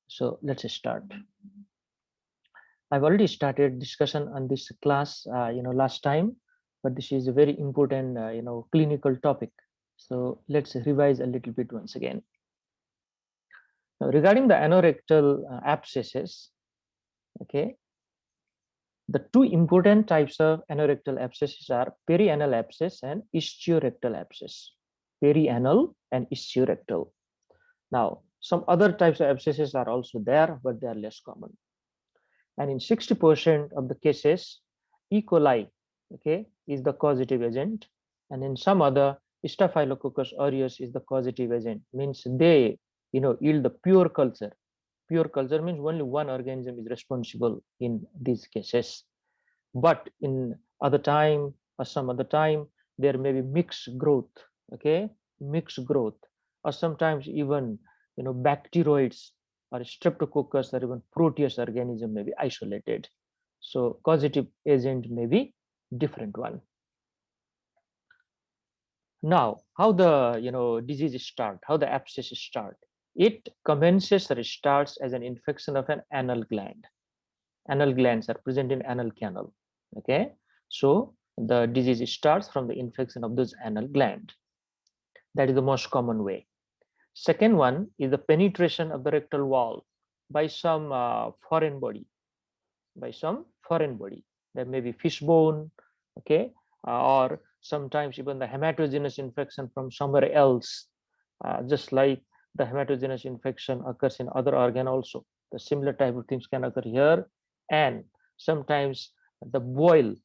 So let's start. I've already started discussion on this class, last time, but this is a very important, clinical topic. So let's revise a little bit once again. Now, regarding the anorectal abscesses, okay, the two important types of anorectal abscesses are perianal abscess and ischiorectal abscess. Perianal and ischiorectal. Now, some other types of abscesses are also there, but they are less common. And in 60% of the cases, E. coli, okay, is the causative agent, and in some other, Staphylococcus aureus is the causative agent. Means they, yield the pure culture. Pure culture means only one organism is responsible in these cases. But in other time or some other time, there may be mixed growth, okay, mixed growth, or sometimes even bacteroids or streptococcus or even proteus organism may be isolated. So causative agent may be different one. Now, how the disease start, how the abscess start? It commences or starts as an infection of an anal gland. Anal glands are present in anal canal. Okay, so the disease starts from the infection of those anal gland. That is the most common way. Second one is the penetration of the rectal wall by some foreign body, by some foreign body. There may be fish bone, okay, or sometimes even the hematogenous infection from somewhere else, just like the hematogenous infection occurs in other organ also. The similar type of things can occur here, and sometimes the boil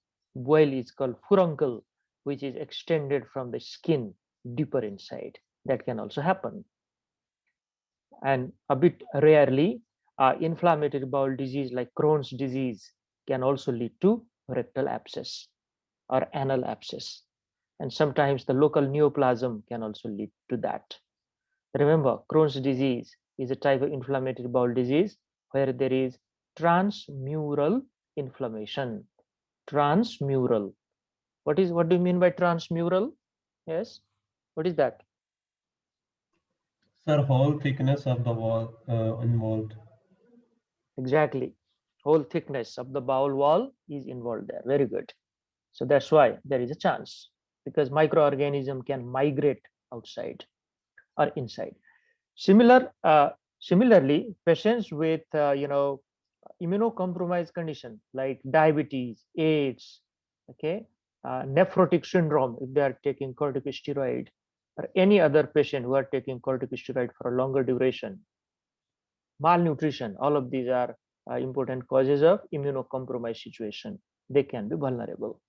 is called furuncle, which is extended from the skin deeper inside. That can also happen. And a bit rarely, inflammatory bowel disease like Crohn's disease can also lead to rectal abscess or anal abscess. And sometimes the local neoplasm can also lead to that. Remember, Crohn's disease is a type of inflammatory bowel disease where there is transmural inflammation. Transmural. What do you mean by transmural? Yes. What is that? Sir, whole thickness of the wall involved. Exactly. Whole thickness of the bowel wall is involved there. Very good. So that's why there is a chance, because microorganism can migrate outside or inside. Similarly, patients with immunocompromised condition like diabetes, AIDS, okay, nephrotic syndrome if they are taking corticosteroid, or any other patient who are taking corticosteroid for a longer duration, malnutrition, all of these are important causes of immunocompromised situation. They can be vulnerable.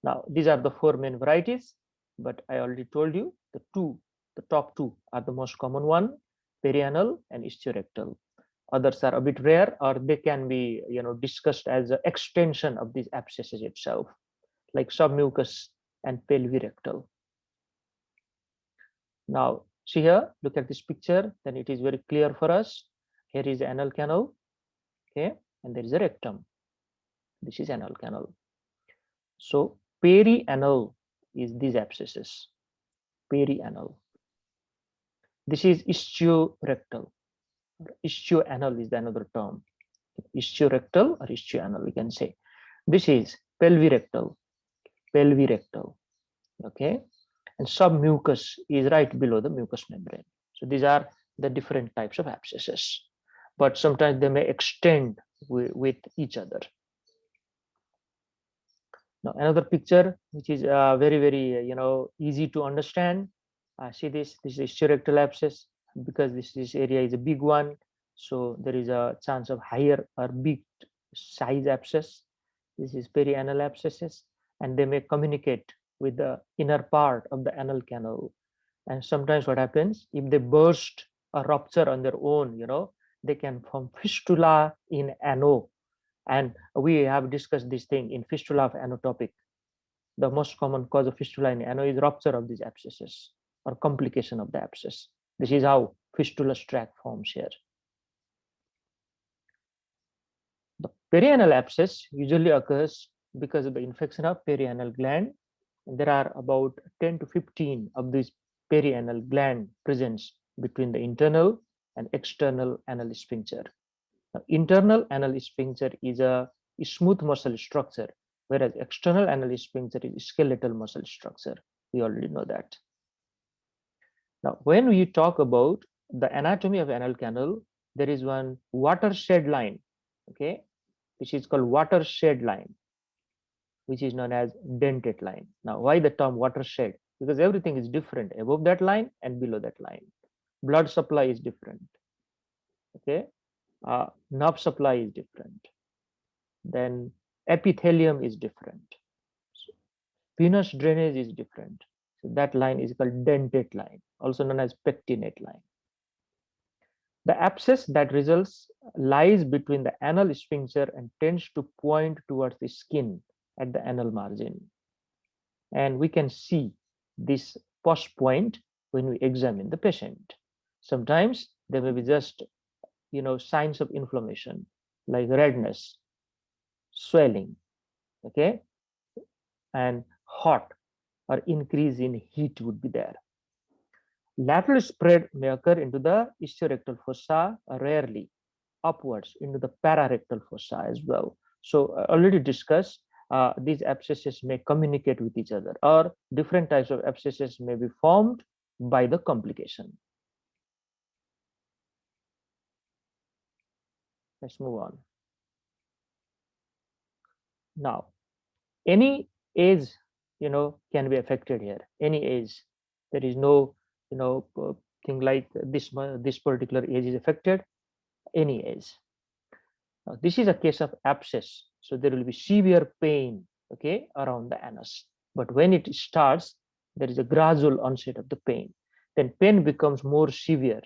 Now, these are the four main varieties, but I already told you the top two are the most common one, perianal and ischiorectal. Others are a bit rare, or they can be discussed as an extension of these abscesses itself, like submucous and pelvirectal. Now, see here, look at this picture, then it is very clear for us. Here is the anal canal, okay, and there is a rectum. This is anal canal. So perianal is these abscesses. Perianal. This is ischiorectal. Ischioanal is the another term. Ischiorectal or ischioanal, we can say. This is pelvirectal. Pelvirectal. Okay. And submucous is right below the mucous membrane. So these are the different types of abscesses. But sometimes they may extend with each other. Now another picture which is very easy to understand. See this is ischiorectal abscess, because this area is a big one, so there is a chance of higher or big size abscess. This is perianal abscesses, and they may communicate with the inner part of the anal canal. And sometimes what happens, if they burst or rupture on their own, they can form fistula in ano. And we have discussed this thing in fistula of ano topic. The most common cause of fistula in ano is rupture of these abscesses or complication of the abscess. This is how fistulous tract forms here. The perianal abscess usually occurs because of the infection of perianal gland. And there are about 10 to 15 of these perianal gland presents between the internal and external anal sphincter. Now, internal anal sphincter is a smooth muscle structure, whereas external anal sphincter is skeletal muscle structure. We already know that. Now, when we talk about the anatomy of anal canal, there is one watershed line, okay, which is called watershed line, which is known as dentate line. Now, why the term watershed? Because everything is different above that line and below that line. Blood supply is different, okay, nerve supply is different, then epithelium is different, venous drainage is different. So that line is called dentate line, also known as pectinate line. The abscess that results lies between the anal sphincter and tends to point towards the skin at the anal margin. And we can see this pus point when we examine the patient. Sometimes there may be just signs of inflammation like redness, swelling, okay, and hot or increase in heat would be there. Lateral spread may occur into the ischiorectal fossa, rarely upwards into the pararectal fossa as well. So already discussed, these abscesses may communicate with each other, or different types of abscesses may be formed by the complication. Let's move on. Now, any age, can be affected here. Any age, there is no, thing like this particular age is affected. Any age. Now, this is a case of abscess, so there will be severe pain, okay, around the anus. But when it starts, there is a gradual onset of the pain. Then pain becomes more severe,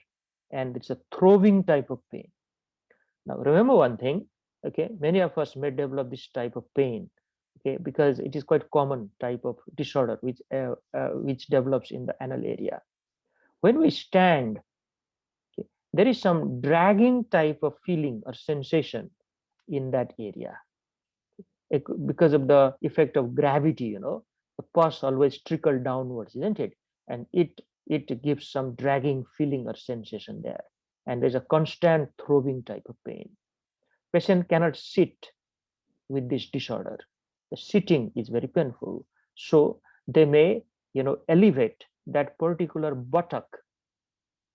and it's a throbbing type of pain. Now, remember one thing, okay, many of us may develop this type of pain, okay, because it is quite common type of disorder which develops in the anal area. When we stand, okay, there is some dragging type of feeling or sensation in that area because of the effect of gravity. The pus always trickle downwards, isn't it? And it gives some dragging feeling or sensation there, and there's a constant throbbing type of pain. Patient cannot sit with this disorder. The sitting is very painful, so they may elevate that particular buttock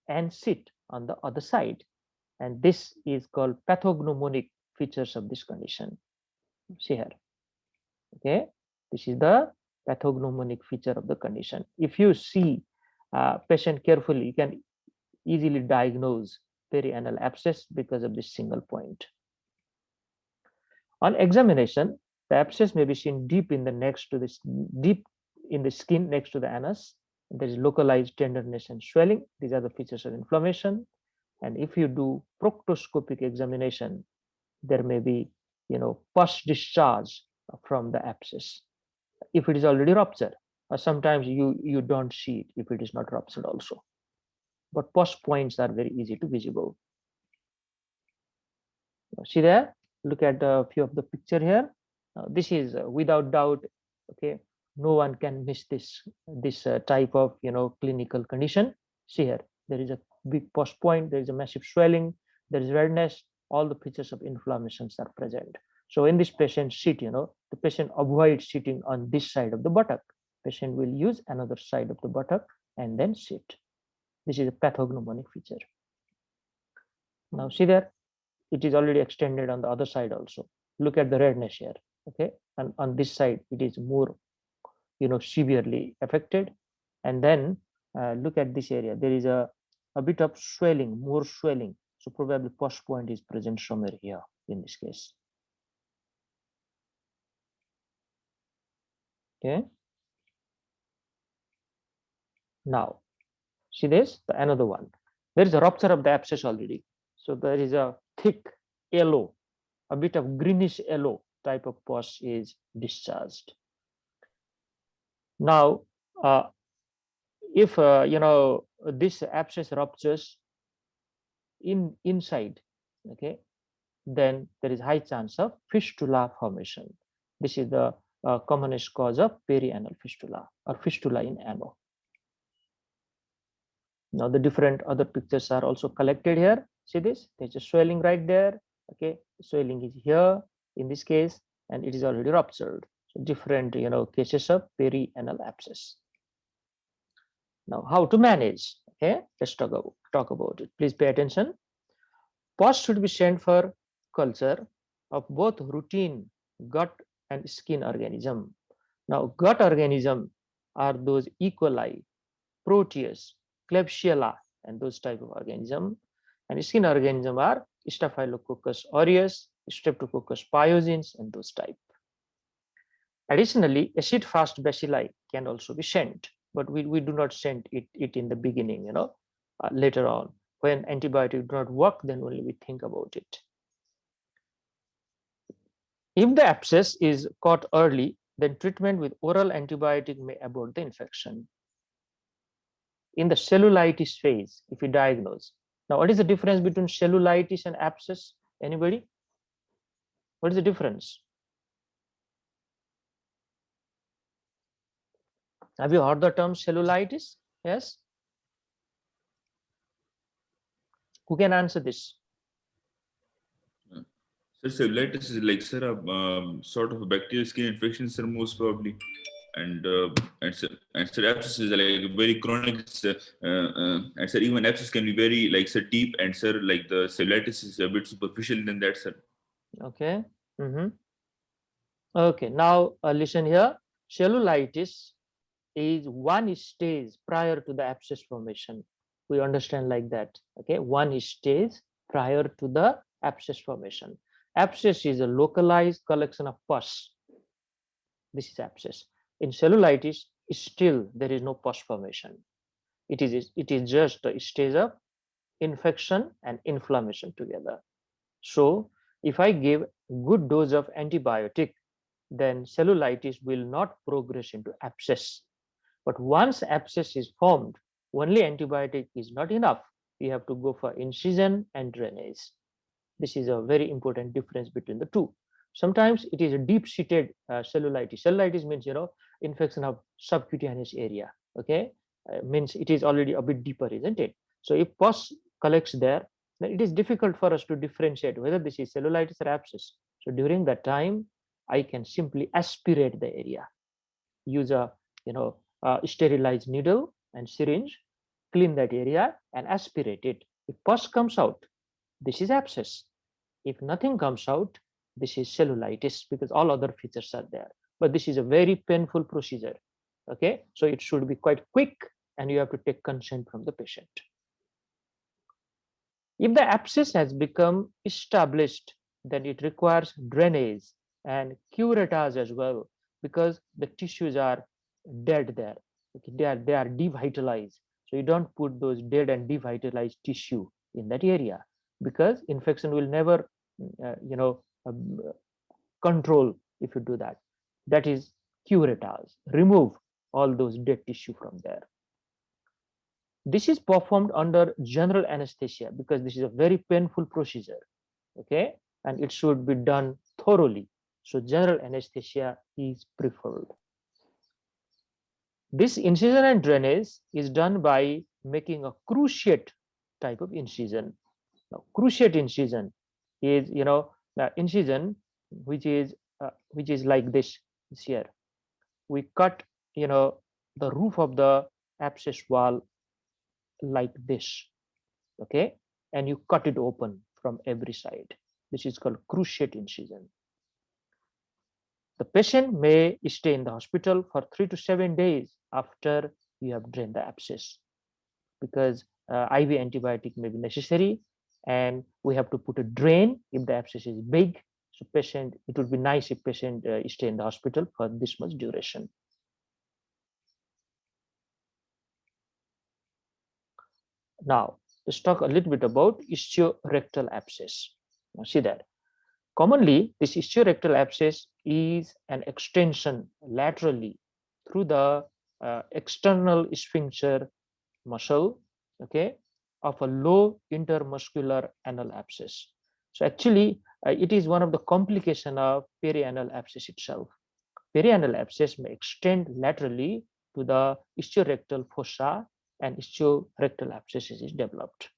and sit on the other side, and this is called pathognomonic features of this condition. See here, okay, this is the pathognomonic feature of the condition. If you see patient carefully, you can easily diagnose perianal abscess because of this single point. On examination, the abscess may be seen deep in the skin next to the anus. There is localized tenderness and swelling. These are the features of inflammation. And if you do proctoscopic examination, there may be pus discharge from the abscess. If it is already ruptured, or sometimes you don't see it if it is not ruptured also. But pus points are very easy to visible. See there, look at a few of the picture here. This is without doubt, okay, no one can miss this type of clinical condition. See here, there is a big pus point, there is a massive swelling, there is redness, all the features of inflammations are present. So when this patient sit, the patient avoids sitting on this side of the buttock. Patient will use another side of the buttock and then sit. This is a pathognomonic feature. Now see there, it is already extended on the other side also. Look at the redness here, okay, and on this side it is more severely affected. And then look at this area, there is a bit of swelling, more swelling, so probably pus point is present somewhere here in this case. Okay, now see this, another one, there is a rupture of the abscess already, so there is a thick yellow, a bit of greenish yellow type of pus is discharged. Now if this abscess ruptures inside, okay, then there is high chance of fistula formation. This is the commonest cause of perianal fistula or fistula in ano. Now the different other pictures are also collected here. See this? There's a swelling right there. Okay, swelling is here in this case, and it is already ruptured. So different, cases of perianal abscess. Now, how to manage? Okay, let's talk about it. Please pay attention. Pus should be sent for culture of both routine gut and skin organism. Now, gut organism are those E. coli, Proteus, Klebsiella, and those type of organism. And skin organism are Staphylococcus aureus, Streptococcus pyogenes, and those type. Additionally, acid-fast bacilli can also be sent, but we do not send it in the beginning, later on. When antibiotic do not work, then only we think about it. If the abscess is caught early, then treatment with oral antibiotic may abort the infection. In the cellulitis phase, if you diagnose. Now, what is the difference between cellulitis and abscess? Anybody? What is the difference? Have you heard the term cellulitis? Yes? Who can answer this? Sir, cellulitis is like, sir, sort of a bacterial skin infection, sir, most probably. And sir, abscess is like a very chronic, and sir, even abscess can be very, like, sir, deep, and sir, like the cellulitis is a bit superficial than that, sir. Okay. Okay, now listen here. Cellulitis is one stage prior to the abscess formation. We understand like that. Okay, one stage prior to the abscess formation. Abscess is a localized collection of pus. This is abscess. In cellulitis, still there is no pus formation. It is just a stage of infection and inflammation together. So if I give good dose of antibiotic, then cellulitis will not progress into abscess. But once abscess is formed, only antibiotic is not enough. You have to go for incision and drainage. This is a very important difference between the two. Sometimes it is a deep-seated cellulitis. Cellulitis means, infection of subcutaneous area. Okay, means it is already a bit deeper, isn't it? So if pus collects there, then it is difficult for us to differentiate whether this is cellulitis or abscess. So during that time, I can simply aspirate the area, use a sterilized needle and syringe, clean that area and aspirate it. If pus comes out, this is abscess. If nothing comes out, this is cellulitis, because all other features are there. But this is a very painful procedure. Okay, so it should be quite quick, and you have to take consent from the patient. If the abscess has become established, then it requires drainage and curettage as well, because the tissues are dead there. Okay, they are devitalized. So you don't put those dead and devitalized tissue in that area, because infection will never, control if you do that. That is curettage. Remove all those dead tissue from there. This is performed under general anesthesia, because this is a very painful procedure. Okay, and it should be done thoroughly. So general anesthesia is preferred. This incision and drainage is done by making a cruciate type of incision. Now, cruciate incision is, the incision which is like this. Is here. We cut, the roof of the abscess wall like this. Okay, and you cut it open from every side. This is called cruciate incision. The patient may stay in the hospital for 3 to 7 days after you have drained the abscess, because IV antibiotic may be necessary, and we have to put a drain if the abscess is big. So it would be nice if patient stay in the hospital for this much duration. Now, let's talk a little bit about ischiorectal abscess. Now, see that. Commonly, this ischiorectal abscess is an extension laterally through the external sphincter muscle, okay, of a low intermuscular anal abscess. So actually, it is one of the complications of perianal abscess itself. Perianal abscess may extend laterally to the ischiorectal fossa and ischiorectal abscesses is developed.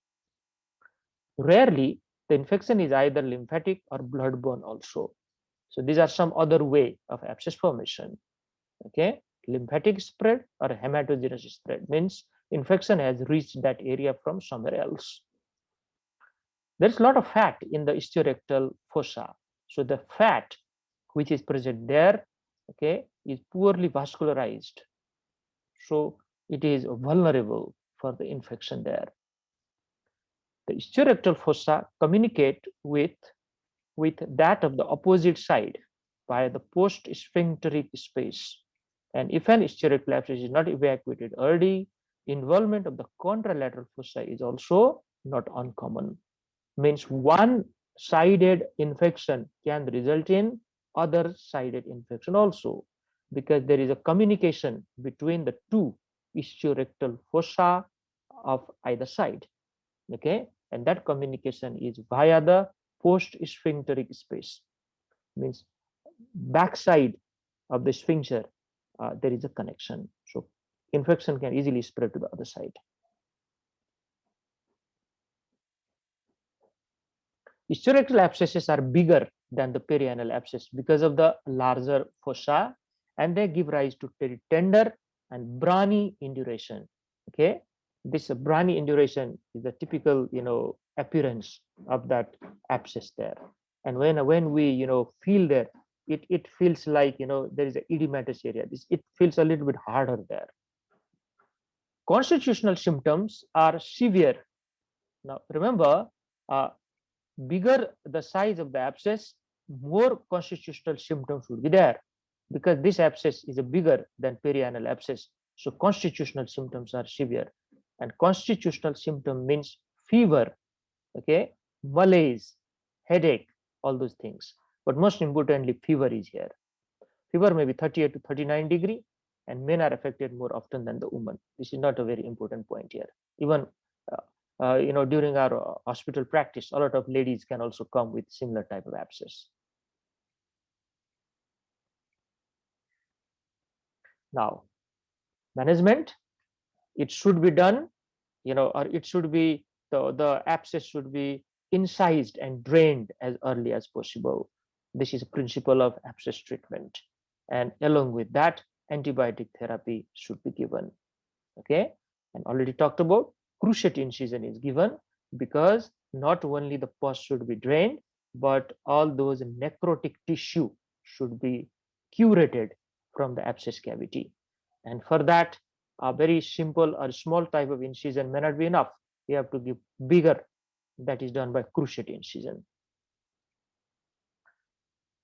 Rarely, the infection is either lymphatic or bloodborne also. So these are some other way of abscess formation. Okay, lymphatic spread or hematogenous spread means infection has reached that area from somewhere else. There's a lot of fat in the ischiorectal fossa. So the fat which is present there, okay, is poorly vascularized. So it is vulnerable for the infection there. The ischiorectal fossa communicate with that of the opposite side via the post-sphincteric space. And if an ischiorectal abscess is not evacuated early, involvement of the contralateral fossa is also not uncommon. Means one-sided infection can result in other-sided infection also, because there is a communication between the two ischiorectal fossa of either side. Okay, and that communication is via the post-sphincteric space. Means backside of the sphincter, there is a connection. So infection can easily spread to the other side. Ischiorectal abscesses are bigger than the perianal abscess because of the larger fossa, and they give rise to tender and brawny induration. Okay, this brawny induration is the typical, appearance of that abscess there. And when we feel there, it feels like there is an edematous area. It feels a little bit harder there. Constitutional symptoms are severe. Now remember, uh, bigger the size of the abscess, more constitutional symptoms will be there, because this abscess is a bigger than perianal abscess. So constitutional symptoms are severe, and constitutional symptom means fever, okay, malaise, headache, all those things. But most importantly, fever is here. Fever may be 38 to 39 degree, and men are affected more often than the women. This is not a very important point here. Even during our hospital practice, a lot of ladies can also come with similar type of abscess. Now, management, it should be done, or it should be, the abscess should be incised and drained as early as possible. This is a principle of abscess treatment. And along with that, antibiotic therapy should be given. Okay, and already talked about cruciate incision is given, because not only the pus should be drained, but all those necrotic tissue should be curated from the abscess cavity. And for that, a very simple or small type of incision may not be enough. We have to give bigger. That is done by cruciate incision.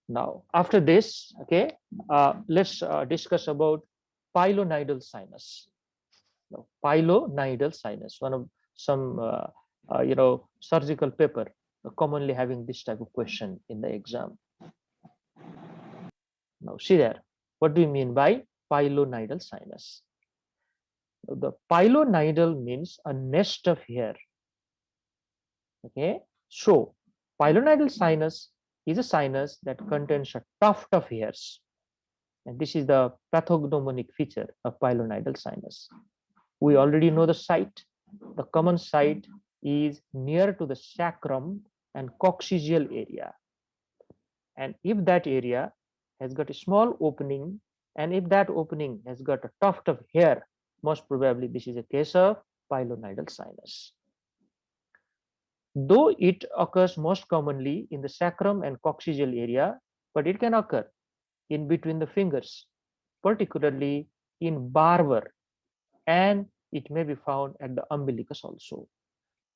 Now, after this, okay, let's discuss about pilonidal sinus. Now, pilonidal sinus, one of some surgical paper commonly having this type of question in the exam. Now, see there, what do you mean by pilonidal sinus? The pilonidal means a nest of hair. Okay, so pilonidal sinus is a sinus that contains a tuft of hairs, and this is the pathognomonic feature of pilonidal sinus. We already know the site. The common site is near to the sacrum and coccygeal area. And if that area has got a small opening, and if that opening has got a tuft of hair, most probably this is a case of pilonidal sinus. Though it occurs most commonly in the sacrum and coccygeal area, but it can occur in between the fingers, particularly in barber, and it may be found at the umbilicus also.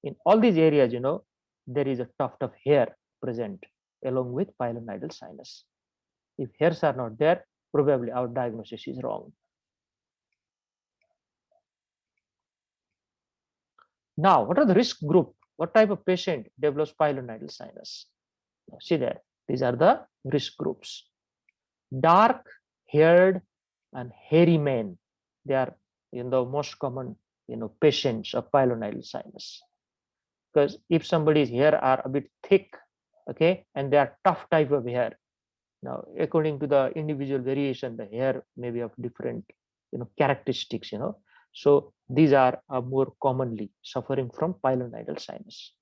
In all these areas, there is a tuft of hair present along with pilonidal sinus. If hairs are not there, probably our diagnosis is wrong. Now, what are the risk group? What type of patient develops pilonidal sinus? Now, see there, these are the risk groups. Dark haired and hairy men, they are the most common patients of pilonidal sinus. Because if somebody's hair are a bit thick, okay, and they are tough type of hair, now according to the individual variation, the hair may be of different characteristics. So these are more commonly suffering from pilonidal sinus.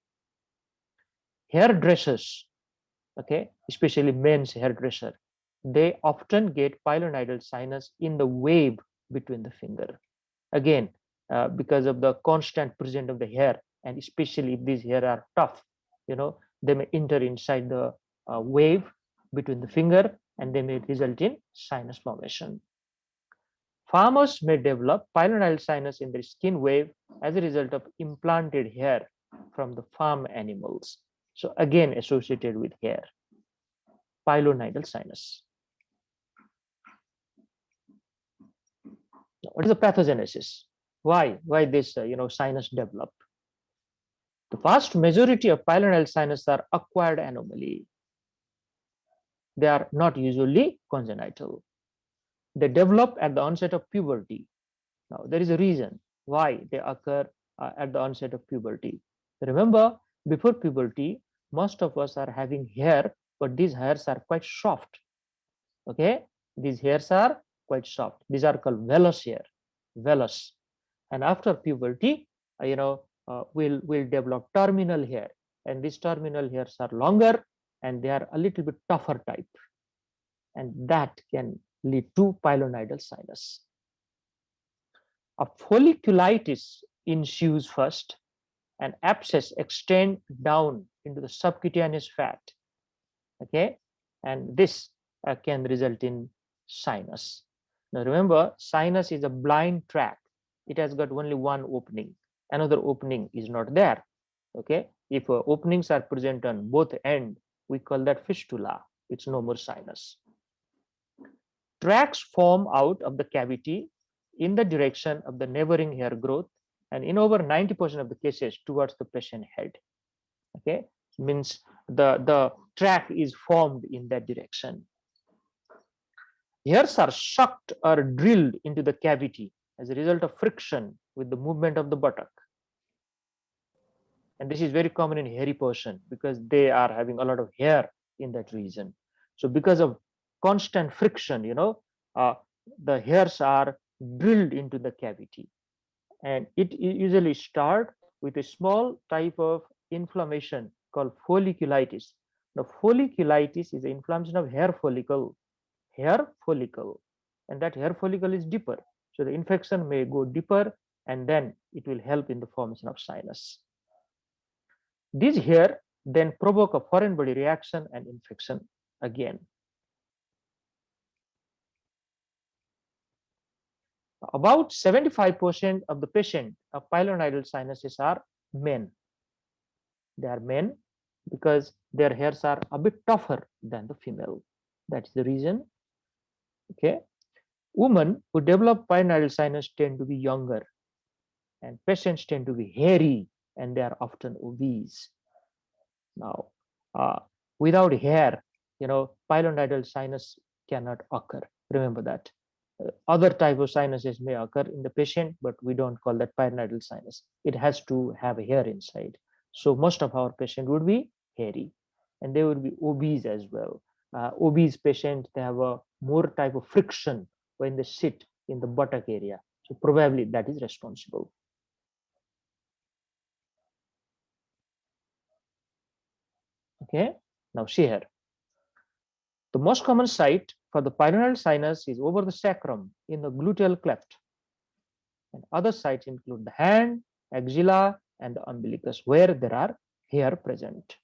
Hairdressers, okay, especially men's hairdresser, they often get pilonidal sinus in the wave between the finger. Again, because of the constant presence of the hair, and especially if these hair are tough, they may enter inside the wave between the finger, and they may result in sinus formation. Farmers may develop pilonidal sinus in their skin wave as a result of implanted hair from the farm animals. So again, associated with hair, pilonidal sinus. What is the pathogenesis? Why this sinus develop? The vast majority of pilonidal sinus are acquired anomaly. They are not usually congenital. They develop at the onset of puberty. Now, there is a reason why they occur at the onset of puberty. Remember, before puberty, most of us are having hair, but these hairs are quite soft. Okay, these hairs are quite soft. These are called vellus hair, vellus. And after puberty, we'll develop terminal hair, and these terminal hairs are longer and they are a little bit tougher type, and that can lead to pilonidal sinus. A folliculitis ensues first, and abscess extend down into the subcutaneous fat. Okay, and this can result in sinus. Now remember, sinus is a blind tract. It has got only one opening. Another opening is not there. Okay, if openings are present on both ends, we call that fistula. It's no more sinus. Tracts form out of the cavity in the direction of the neighboring hair growth, and in over 90% of the cases towards the patient head. Okay, means the tract is formed in that direction. Hairs are sucked or drilled into the cavity as a result of friction with the movement of the buttock. And this is very common in hairy person because they are having a lot of hair in that region. So because of constant friction, the hairs are drilled into the cavity, and it usually start with a small type of inflammation called folliculitis. Now, folliculitis is the inflammation of hair follicle, and that hair follicle is deeper. So the infection may go deeper, and then it will help in the formation of sinus. These hair then provoke a foreign body reaction and infection again. About 75% of the patient of pilonidal sinuses are men. They are men because their hairs are a bit tougher than the female. That's the reason. Okay. Women who develop pilonidal sinus tend to be younger, and patients tend to be hairy, and they are often obese. Now, without hair, pilonidal sinus cannot occur. Remember that. Other type of sinuses may occur in the patient, but we don't call that pilonidal sinus. It has to have hair inside. So most of our patient would be hairy, and they would be obese as well. Obese patients, they have a more type of friction when they sit in the buttock area. So probably that is responsible. Okay, now see here. The most common site for the pilonidal sinus is over the sacrum in the gluteal cleft. And other sites include the hand, axilla, and the umbilicus, where there are hair present.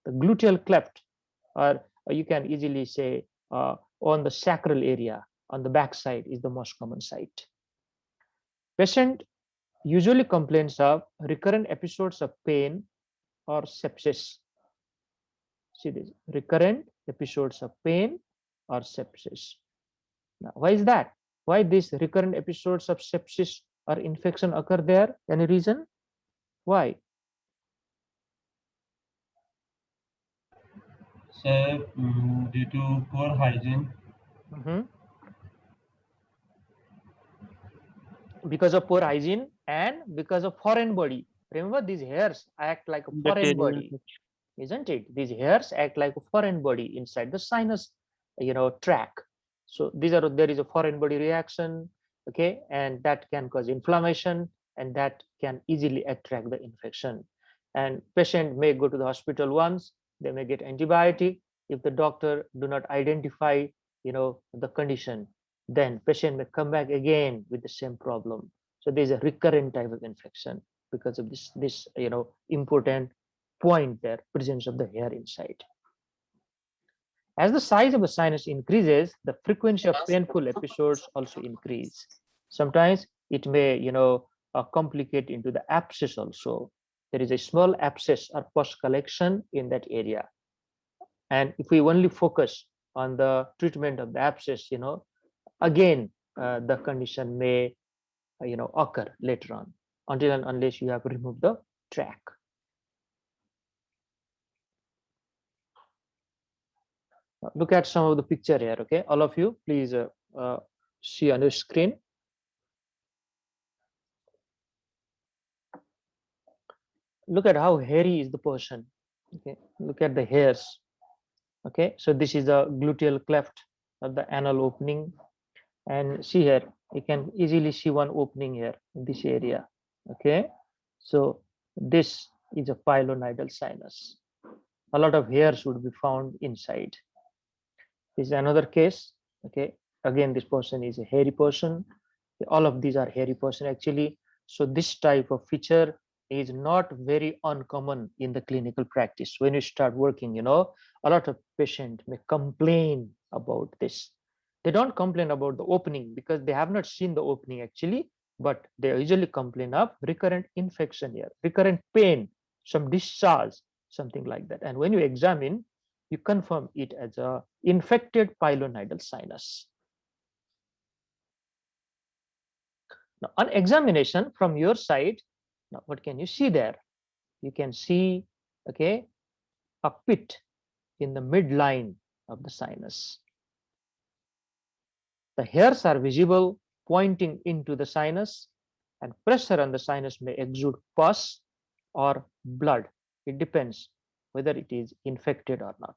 The gluteal cleft, or you can easily say on the sacral area, on the back side, is the most common site. Patient usually complains of recurrent episodes of pain or sepsis. See this, recurrent episodes of pain or sepsis. Now, why is that? Why these recurrent episodes of sepsis or infection occur there? Any reason? Why? So, due to poor hygiene. Because of poor hygiene and because of foreign body. Remember, these hairs act like a foreign body, isn't it? These hairs act like a foreign body inside the sinus, tract. So there is a foreign body reaction, okay, and that can cause inflammation, and that can easily attract the infection. And patient may go to the hospital once, they may get antibiotic. If the doctor do not identify, the condition, then patient may come back again with the same problem. So there's a recurrent type of infection because of this important point there, presence of the hair inside. As the size of the sinus increases, the frequency of painful episodes also increase. Sometimes it may, complicate into the abscess also. There is a small abscess or pus collection in that area. And if we only focus on the treatment of the abscess, again, the condition may, occur later on, until and unless you have removed the tract. Look at some of the picture here, okay? All of you, please see on your screen. Look at how hairy is the person. Okay, look at the hairs. Okay, so this is the gluteal cleft of the anal opening, and see here, you can easily see one opening here in this area. Okay, so this is a pilonidal sinus. A lot of hairs would be found inside. This is another case. Okay, again, this person is a hairy person. All of these are hairy person actually. So this type of feature is not very uncommon in the clinical practice. When you start working, a lot of patients may complain about this. They don't complain about the opening because they have not seen the opening actually, but they usually complain of recurrent infection here, recurrent pain, some discharge, something like that. And when you examine, you confirm it as a infected pilonidal sinus. Now, on examination from your side, now what can you see there? You can see, okay, a pit in the midline of the sinus. The hairs are visible pointing into the sinus, and pressure on the sinus may exude pus or blood. It depends whether it is infected or not.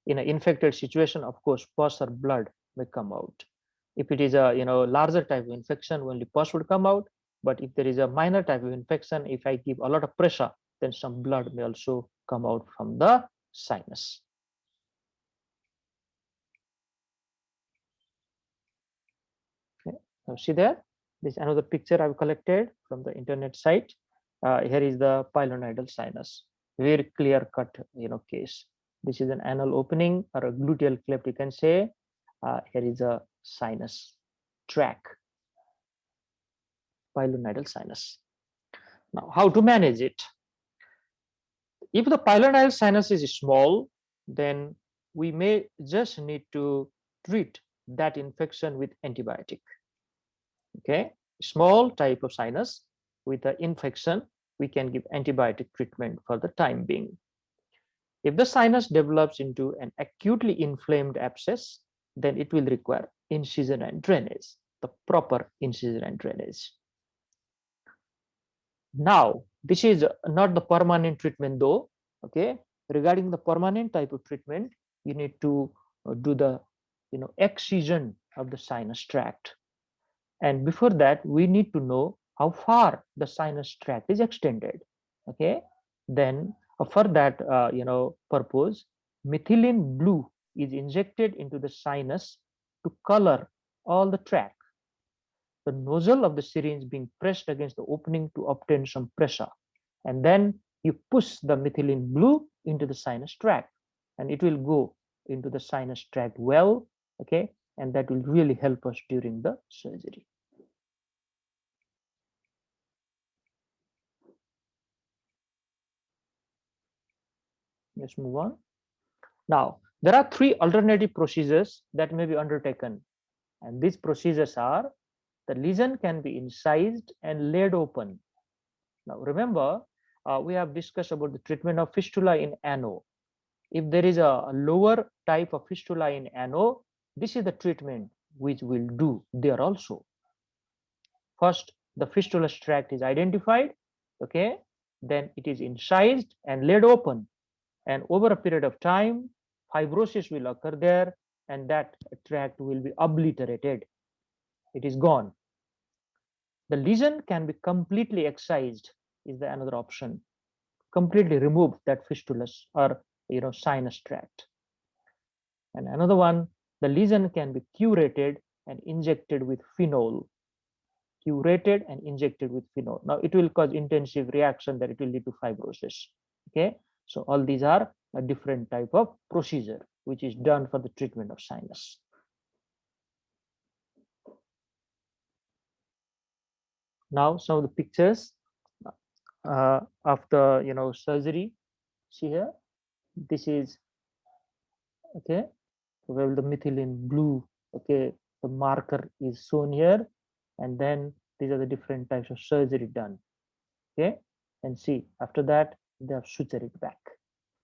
In an infected situation, of course, pus or blood may come out. If it is a larger type of infection, only pus would come out. But if there is a minor type of infection, if I give a lot of pressure, then some blood may also come out from the sinus. Okay. Now see there, this is another picture I've collected from the internet site. Here is the pilonidal sinus, very clear cut case. This is an anal opening or a gluteal cleft, you can say. Here is a sinus tract, pilonidal sinus. Now, how to manage it? If the pilonidal sinus is small, then we may just need to treat that infection with antibiotic. Okay, small type of sinus with the infection, we can give antibiotic treatment for the time being. If the sinus develops into an acutely inflamed abscess, then it will require incision and drainage, the proper incision and drainage. Now, this is not the permanent treatment though. Okay, regarding the permanent type of treatment, you need to do the excision of the sinus tract. And before that, we need to know how far the sinus tract is extended. Okay, then for that purpose, methylene blue is injected into the sinus to color all the tract. The nozzle of the syringe being pressed against the opening to obtain some pressure, and then you push the methylene blue into the sinus tract, and it will go into the sinus tract well. Okay, and that will really help us during the surgery. Let's move on. Now, there are three alternative procedures that may be undertaken, and these procedures are: the lesion can be incised and laid open. Now, remember, we have discussed about the treatment of fistula in ano. If there is a lower type of fistula in ano, this is the treatment which we'll do there also. First, the fistula tract is identified, okay, then it is incised and laid open, and over a period of time, fibrosis will occur there, and that tract will be obliterated. It is gone. The lesion can be completely excised is the another option. Completely remove that fistulous or sinus tract. And another one, the lesion can be curated and injected with phenol. Curated and injected with phenol. Now it will cause intensive reaction that it will lead to fibrosis. Okay, so all these are a different type of procedure which is done for the treatment of sinus. Now some of the pictures of the surgery. See here, this is okay. Well, the methylene blue. Okay, the marker is shown here, and then these are the different types of surgery done. Okay, and see after that they have suture it back.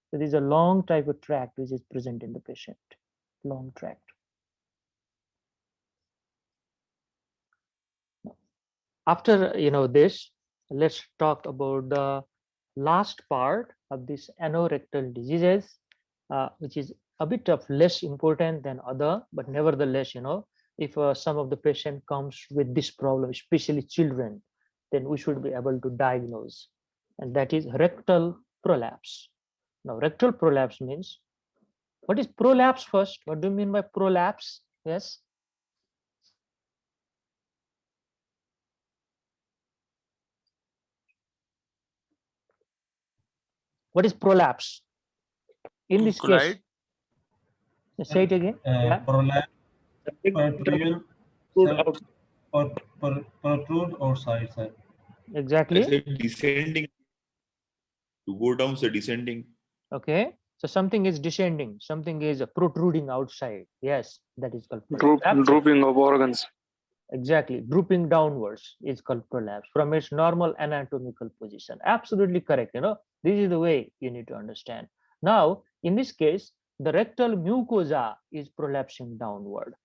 So there is a long type of tract which is present in the patient. Long tract. After this, let's talk about the last part of this anorectal diseases, which is a bit of less important than other, but nevertheless, if some of the patient comes with this problem, especially children, then we should be able to diagnose, and that is rectal prolapse. Now, rectal prolapse means, what is prolapse first? What do you mean by prolapse? Yes. What is prolapse? In this case, say it again. Yeah. Prolapse, protrusion, protrude outside, sir. Exactly. I said descending. To go down, so descending. Okay. So something is descending, something is protruding outside. Yes, that is called prolapse. Drooping of organs. Exactly. Drooping downwards is called prolapse from its normal anatomical position. Absolutely correct. This is the way you need to understand. Now, in this case, the rectal mucosa is prolapsing downward.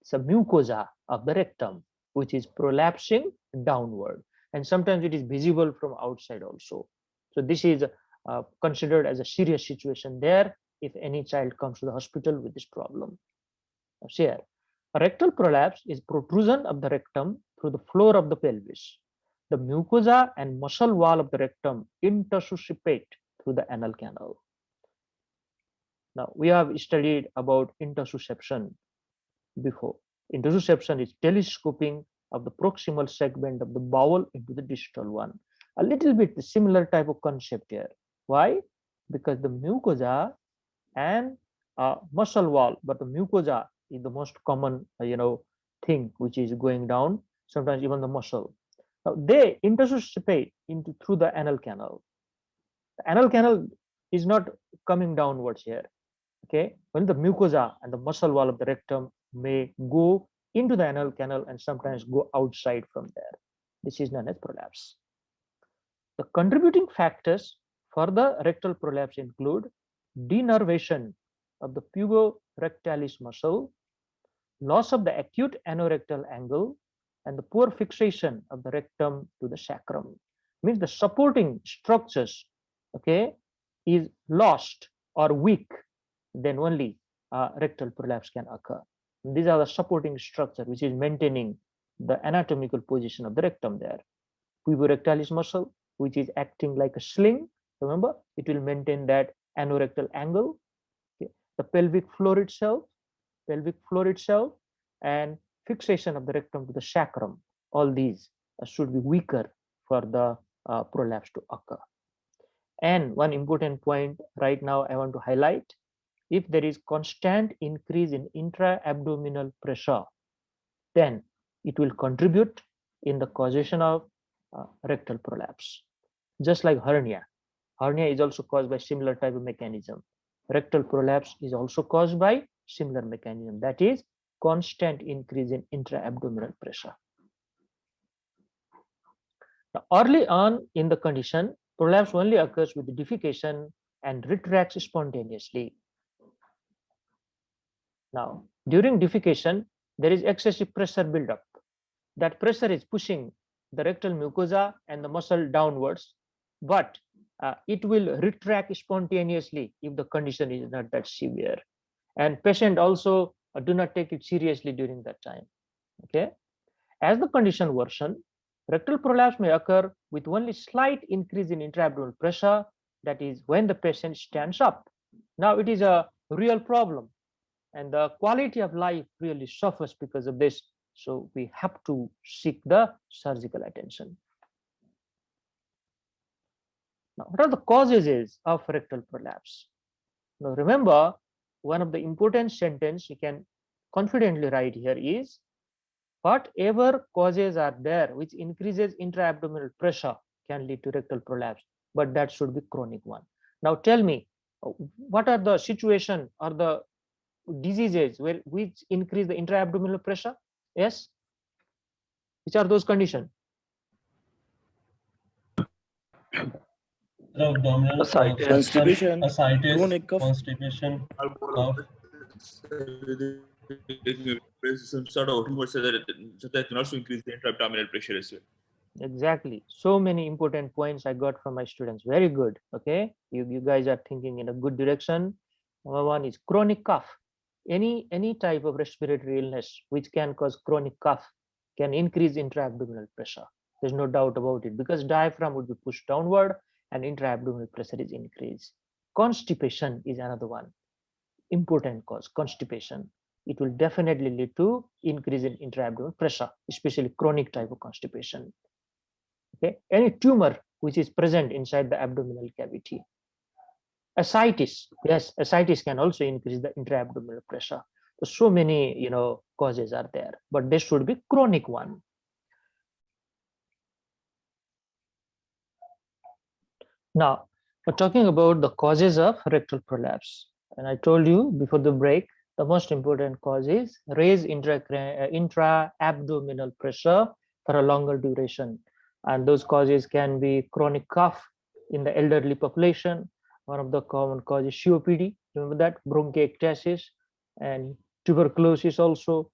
It's a mucosa of the rectum, which is prolapsing downward. And sometimes it is visible from outside also. So this is considered as a serious situation there if any child comes to the hospital with this problem. Now, here, a rectal prolapse is protrusion of the rectum through the floor of the pelvis. The mucosa and muscle wall of the rectum intersuppate through the anal canal. Now, we have studied about intersusception before. Intersusception is telescoping of the proximal segment of the bowel into the distal one. A little bit similar type of concept here. Why? Because the mucosa and muscle wall, but the mucosa is the most common, thing which is going down. Sometimes even the muscle. Now they intersuppate into through the anal canal. The anal canal is not coming downwards here. Okay, when the mucosa and the muscle wall of the rectum may go into the anal canal and sometimes go outside from there. This is known as prolapse. The contributing factors for the rectal prolapse include denervation of the puborectalis muscle, loss of the acute anorectal angle, and the poor fixation of the rectum to the sacrum. Means the supporting structures, okay, is lost or weak, then only rectal prolapse can occur. These are the supporting structure which is maintaining the anatomical position of the rectum there. Puborectalis muscle, which is acting like a sling. Remember, it will maintain that anorectal angle. Okay. The pelvic floor itself, and fixation of the rectum to the sacrum. All these should be weaker for the prolapse to occur. And one important point right now I want to highlight: if there is constant increase in intra-abdominal pressure, then it will contribute in the causation of rectal prolapse. Just like hernia. Hernia is also caused by similar type of mechanism. Rectal prolapse is also caused by similar mechanism, that is constant increase in intra-abdominal pressure. Now, early on in the condition, prolapse only occurs with defecation and retracts spontaneously. Now, during defecation, there is excessive pressure buildup. That pressure is pushing the rectal mucosa and the muscle downwards, but it will retract spontaneously if the condition is not that severe. And patient also do not take it seriously during that time. Okay, as the condition worsen, Rectal prolapse may occur with only slight increase in intra-abdominal pressure, that is when the patient stands up. Now it is a real problem and the quality of life really suffers because of this. So we have to seek the surgical attention. Now, what are the causes of rectal prolapse? Now remember, one of the important sentence you can confidently write here is whatever causes are there which increases intra-abdominal pressure can lead to rectal prolapse, but that should be chronic one. Now tell me, what are the situation or the diseases which increase the intra-abdominal pressure? Yes, which are those conditions? Abdominal Ascites. Constipation, ascites, chronic cough. constipation, cough. Some sort of humor so that can also increase the intra-abdominal pressure as well. Exactly. So many important points I got from my students. Very good. Okay. You guys are thinking in a good direction. Number one is chronic cough. Any type of respiratory illness which can cause chronic cough can increase intra-abdominal pressure. There's no doubt about it because diaphragm would be pushed downward and intra-abdominal pressure is increased. Constipation is another one. Important cause, constipation. It will definitely lead to increase in intra-abdominal pressure, especially chronic type of constipation. Okay, any tumor which is present inside the abdominal cavity. Ascites, yes, ascites can also increase the intra-abdominal pressure. So many causes are there, but this should be chronic one. Now we're talking about the causes of rectal prolapse, and I told you before the break the most important cause is raised intra-abdominal pressure for a longer duration, and those causes can be chronic cough in the elderly population. One of the common causes COPD, remember that, bronchiectasis, and tuberculosis also.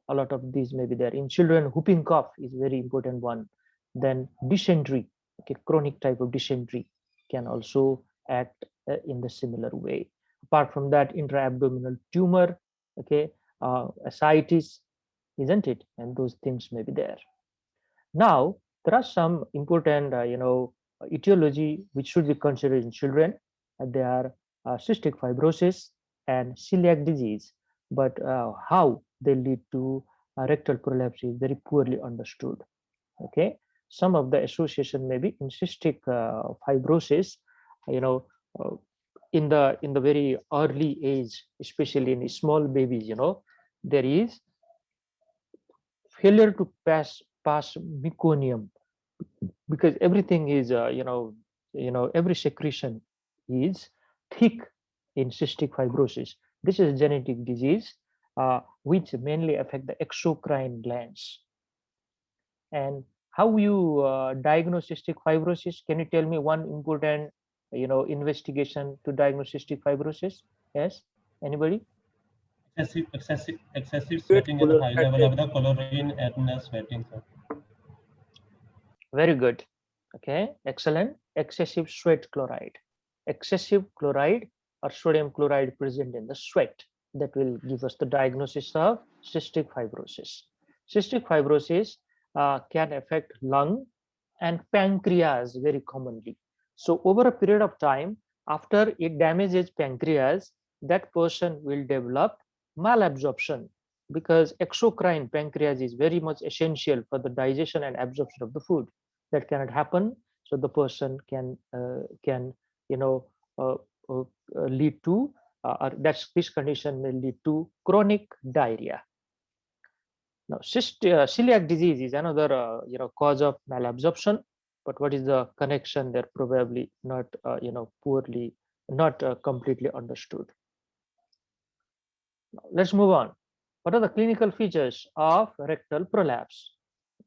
A lot of these may be there. In children, whooping cough is very important one. Then dysentery, okay, chronic type of dysentery can also act in the similar way. Apart from that, intra-abdominal tumor, okay, ascites, isn't it? And those things may be there. Now, there are some important, etiology which should be considered in children. They are cystic fibrosis and celiac disease, but how they lead to rectal prolapse is very poorly understood. Okay, some of the association may be in cystic fibrosis, you know, uh, in the very early age, especially in small babies, there is failure to pass meconium because everything is every secretion is thick in cystic fibrosis. This is a genetic disease which mainly affect the exocrine glands. And how you diagnose cystic fibrosis? Can you tell me one important investigation to diagnose cystic fibrosis? Yes, anybody? Excessive sweating and high level of the chlorine at the sweating, sir. Very good. Okay, excellent. Excessive sweat chloride. Excessive chloride or sodium chloride present in the sweat, that will give us the diagnosis of cystic fibrosis. Cystic fibrosis can affect lung and pancreas very commonly. So over a period of time, after it damages pancreas, that person will develop malabsorption because exocrine pancreas is very much essential for the digestion and absorption of the food. That cannot happen, so the person can uh, uh, lead to this condition may lead to chronic diarrhea. Now, celiac disease is another cause of malabsorption, but what is the connection there? Probably not poorly, not completely understood. Now, let's move on. What are the clinical features of rectal prolapse?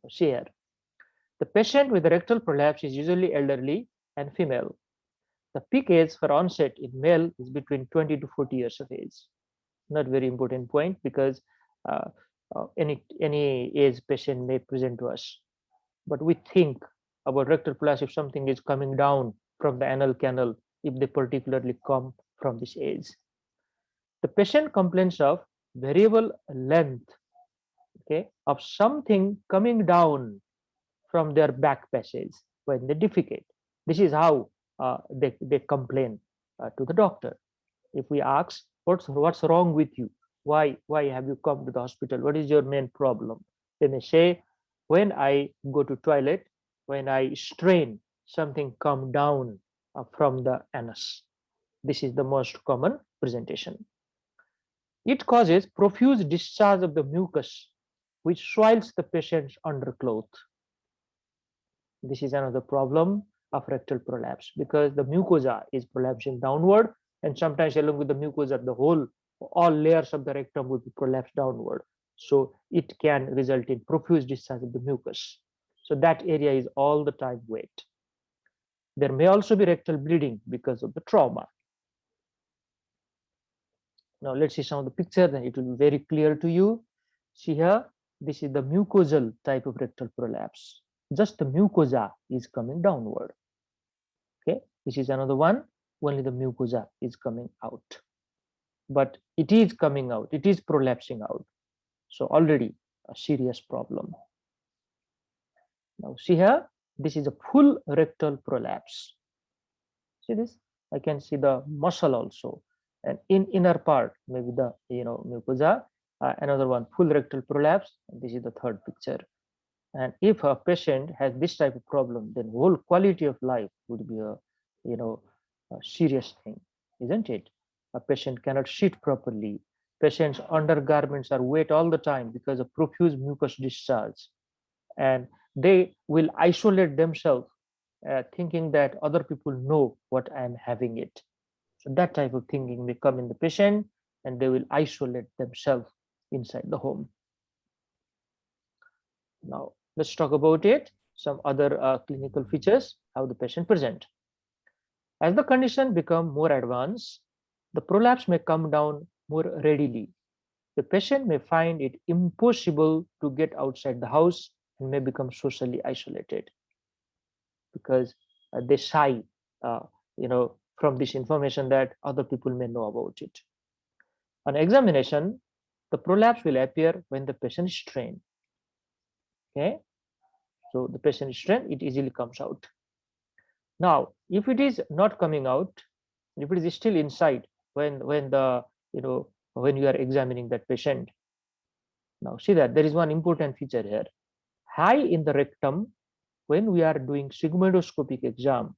See here. The patient with rectal prolapse is usually elderly and female. The peak age for onset in male is between 20 to 40 years of age. Not very important point because any age patient may present to us. But we think about rectal prolapse if something is coming down from the anal canal, if they particularly come from this age. The patient complains of variable length, okay, of something coming down from their back passage when they defecate. This is how they complain to the doctor. If we ask, what's wrong with you? Why have you come to the hospital? What is your main problem? They may say, when I go to toilet, when I strain, something come down from the anus. This is the most common presentation. It causes profuse discharge of the mucus, which soils the patient's undercloth. This is another problem of rectal prolapse, because the mucosa is prolapsing downward, and sometimes along with the mucosa, the whole all layers of the rectum will be prolapsed downward. So it can result in profuse discharge of the mucus. So that area is all the time wet. There may also be rectal bleeding because of the trauma. Now let's see some of the pictures, and it will be very clear to you. See here, this is the mucosal type of rectal prolapse. Just the mucosa is coming downward. Okay, this is another one. Only the mucosa is coming out, but it is coming out. It is prolapsing out. So already a serious problem. Now see here, this is a full rectal prolapse. See this? I can see the muscle also, and in inner part maybe the mucosa. Another one, full rectal prolapse. This is the third picture. And if a patient has this type of problem, then whole quality of life would be a a serious thing, isn't it? A patient cannot sit properly. Patient's undergarments are wet all the time because of profuse mucus discharge, and they will isolate themselves, thinking that other people know what I am having it. So that type of thinking may come in the patient, and they will isolate themselves inside the home. Now let's talk about it. Some other clinical features, how the patient present. As the condition become more advanced, the prolapse may come down more readily. The patient may find it impossible to get outside the house and may become socially isolated, because they shy, uh, from this information that other people may know about it. On examination, the prolapse will appear when the patient is strained. Okay, so the patient is strained, it easily comes out. Now, if it is not coming out, if it is still inside when the when you are examining that patient, now see that there is one important feature here. High in the rectum, when we are doing sigmoidoscopic exam,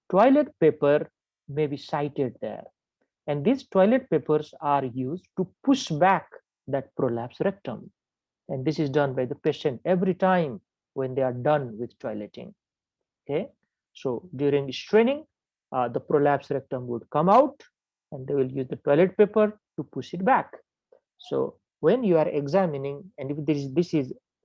toilet paper may be sited there, and these toilet papers are used to push back that prolapse rectum, and this is done by the patient every time when they are done with toileting. Okay, so during straining, the prolapse rectum would come out, and they will use the toilet paper to push it back. So when you are examining, and if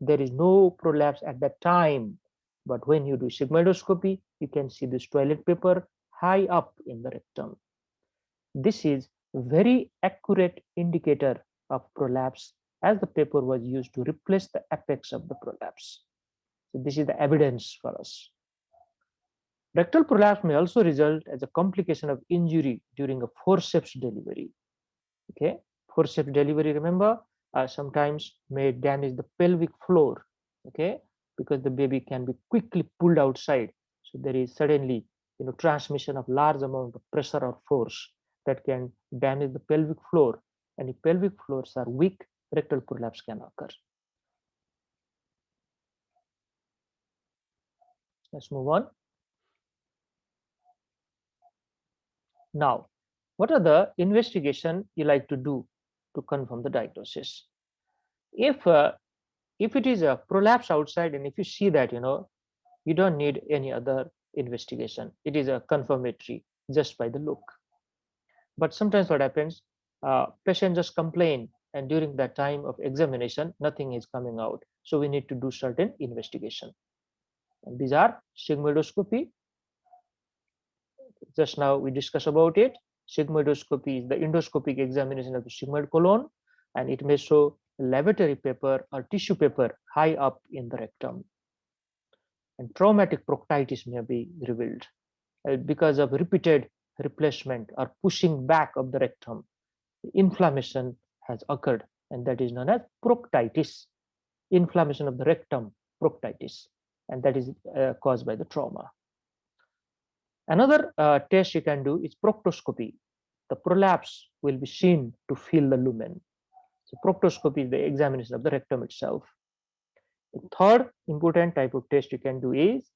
there is no prolapse at that time, but when you do sigmoidoscopy, you can see this toilet paper high up in the rectum. This is a very accurate indicator of prolapse, as the paper was used to replace the apex of the prolapse. So this is the evidence for us. Rectal prolapse may also result as a complication of injury during a forceps delivery. Okay, forceps delivery, remember, sometimes may damage the pelvic floor. Okay, because the baby can be quickly pulled outside. So there is suddenly transmission of large amount of pressure or force that can damage the pelvic floor. And if pelvic floors are weak, rectal prolapse can occur. Let's move on. Now, what are the investigation you like to do to confirm the diagnosis? If it is a prolapse outside, and if you see that you don't need any other investigation, it is a confirmatory just by the look. But sometimes what happens, patient just complain, and during that time of examination nothing is coming out, so we need to do certain investigation, and these are sigmoidoscopy. Just now we discussed about it. Sigmoidoscopy is the endoscopic examination of the sigmoid colon, and it may show lavatory paper or tissue paper high up in the rectum. And traumatic proctitis may be revealed because of repeated replacement or pushing back of the rectum. Inflammation has occurred, and that is known as proctitis. Inflammation of the rectum, proctitis. and that is caused by the trauma. Another test you can do is proctoscopy. The prolapse will be seen to fill the lumen. So proctoscopy is the examination of the rectum itself. The third important type of test you can do is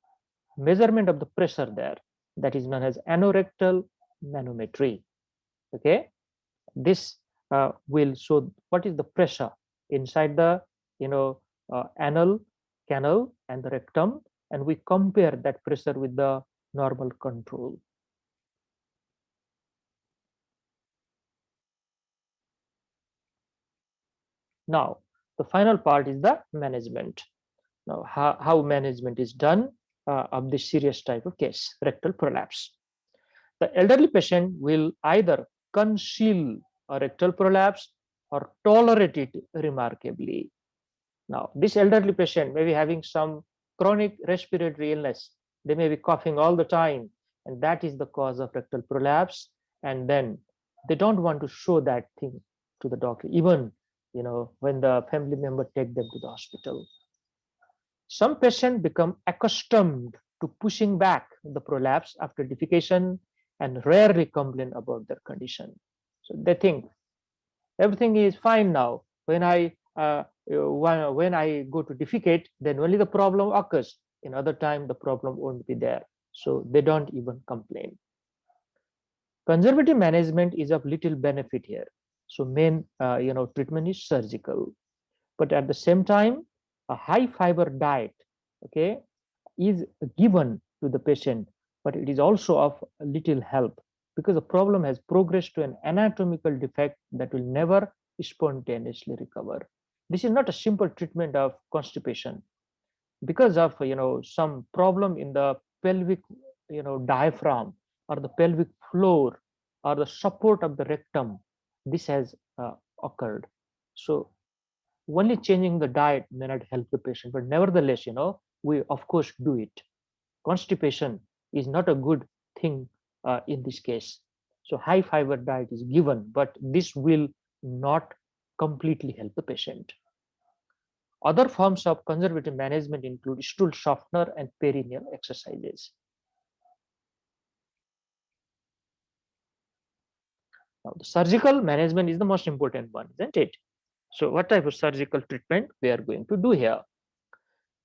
measurement of the pressure there. That is known as anorectal manometry. Okay, this will show what is the pressure inside the anal canal and the rectum, and we compare that pressure with the normal control. Now, the final part is the management. Now, how management is done of this serious type of case, rectal prolapse. The elderly patient will either conceal a rectal prolapse or tolerate it remarkably. Now, this elderly patient may be having some chronic respiratory illness. They may be coughing all the time, and that is the cause of rectal prolapse. And then they don't want to show that thing to the doctor, even when the family member take them to the hospital. Some patients become accustomed to pushing back the prolapse after defecation and rarely complain about their condition. So they think everything is fine now. When I go to defecate, then only the problem occurs. In other time, the problem won't be there. So they don't even complain. Conservative management is of little benefit here. So main treatment is surgical, but at the same time, a high fiber diet, okay, is given to the patient, but it is also of little help because the problem has progressed to an anatomical defect that will never spontaneously recover. This is not a simple treatment of constipation because of some problem in the pelvic diaphragm or the pelvic floor or the support of the rectum. This has occurred. So only changing the diet may not help the patient, but nevertheless, we of course do it. Constipation is not a good thing in this case. So high fiber diet is given, but this will not completely help the patient. Other forms of conservative management include stool softener and perineal exercises. Now, the surgical management is the most important one, isn't it? So what type of surgical treatment we are going to do here?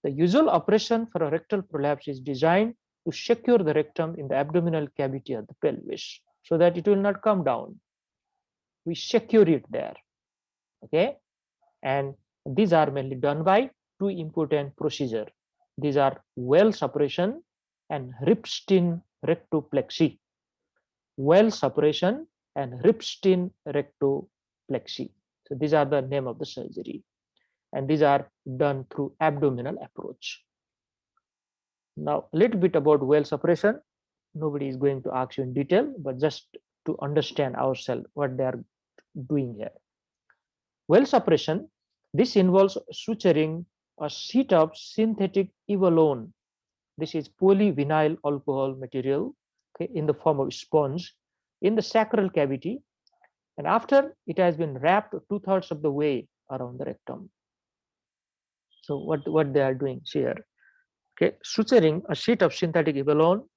The usual operation for a rectal prolapse is designed to secure the rectum in the abdominal cavity of the pelvis so that it will not come down. We secure it there. Okay, and these are mainly done by two important procedures. These are Wells operation and Ripstein rectoplexy. Wells operation and Ripstein rectoplexy. So these are the name of the surgery, and these are done through abdominal approach. Now, a little bit about Wells operation. Nobody is going to ask you in detail, but just to understand ourselves what they are doing here. Wells operation, this involves suturing a sheet of synthetic evolone. This is polyvinyl alcohol material, okay, in the form of sponge in the sacral cavity, and after it has been wrapped 2/3 of the way around the rectum. So what they are doing here, okay, suturing a sheet of synthetic evolone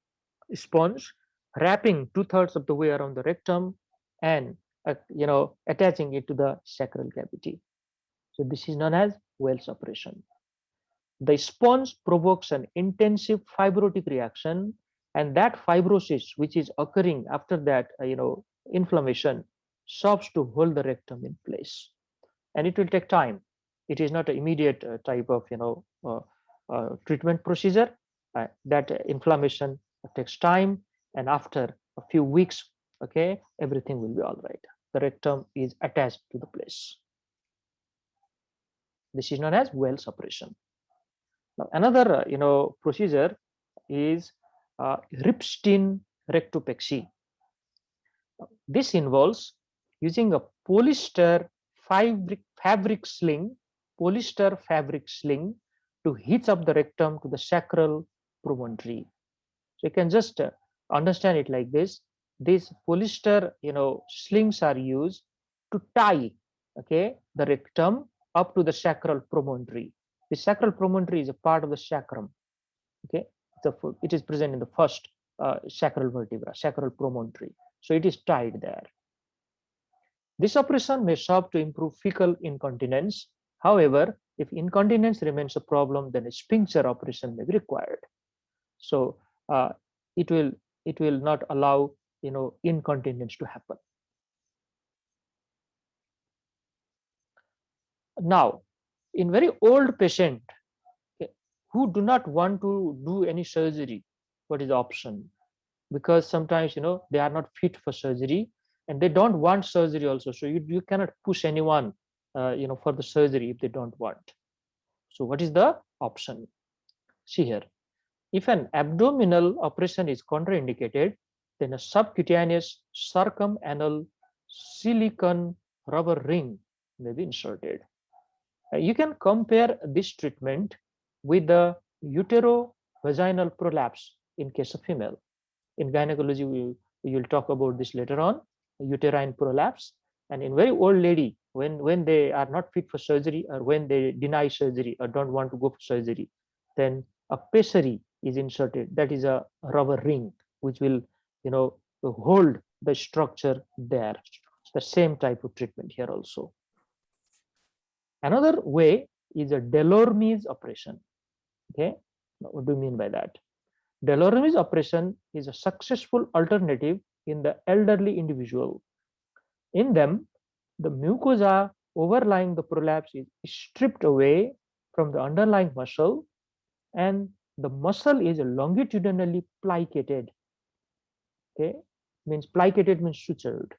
sponge, wrapping 2/3 of the way around the rectum, and attaching it to the sacral cavity. So this is known as Wells operation. The sponge provokes an intensive fibrotic reaction, and that fibrosis, which is occurring after that, inflammation, serves to hold the rectum in place, and it will take time. It is not an immediate type of treatment procedure. That inflammation takes time, and after a few weeks, okay, everything will be all right. The rectum is attached to the place. This is known as Wells operation. Now, another procedure is Ripstein rectoplexy. This involves using a polyester fabric sling to hitch up the rectum to the sacral promontory. So you can just understand it like this. These polyester slings are used to tie, okay, the rectum up to the sacral promontory. The sacral promontory is a part of the sacrum. Okay, it is present in the first sacral vertebra, sacral promontory. So it is tied there. This operation may serve to improve fecal incontinence. However, if incontinence remains a problem, then a sphincter operation may be required. So uh, it will not allow incontinence to happen. Now, in very old patient who do not want to do any surgery, what is the option? Because sometimes they are not fit for surgery and they don't want surgery also. So you cannot push anyone for the surgery if they don't want. So what is the option? See here, if an abdominal operation is contraindicated, then a subcutaneous circumanal silicone rubber ring may be inserted. You can compare this treatment with the uterovaginal prolapse in case of female. In gynecology, we will talk about this later on, uterine prolapse. And in very old lady, when they are not fit for surgery, or when they deny surgery or don't want to go for surgery, then a pessary is inserted. That is a rubber ring which will hold the structure there. It's the same type of treatment here also. Another way is a Delorme's operation. Okay, what do you mean by that? Delorme's operation is a successful alternative in the elderly individual. In them, the mucosa overlying the prolapse is stripped away from the underlying muscle, and the muscle is longitudinally plicated. Okay, means plicated means sutured.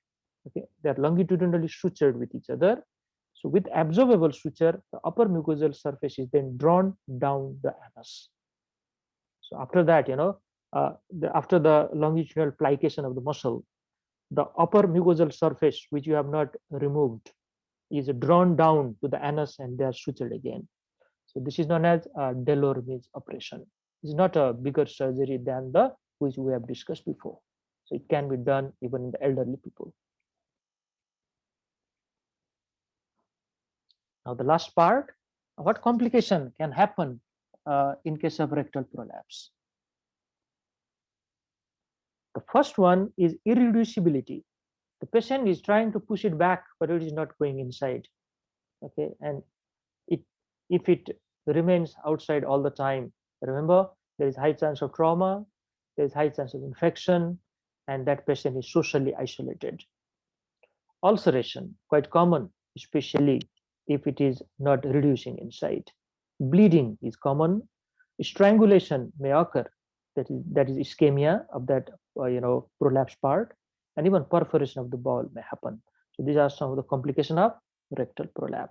Okay, they are longitudinally sutured with each other. So with absorbable suture, the upper mucosal surface is then drawn down the anus. So after that, after the longitudinal plication of the muscle, the upper mucosal surface, which you have not removed, is drawn down to the anus and they are sutured again. So this is known as Delorme's operation. It's not a bigger surgery than the which we have discussed before. So it can be done even in the elderly people. Now the last part, what complication can happen in case of rectal prolapse? The first one is irreducibility. The patient is trying to push it back, but it is not going inside. Okay, and if it remains outside all the time, remember there is high chance of trauma, there is high chance of infection, and that patient is socially isolated. Ulceration, quite common, especially if it is not reducing inside. Bleeding is common. Strangulation may occur, that is ischemia of that prolapse part, and even perforation of the bowel may happen. So these are some of the complications of rectal prolapse.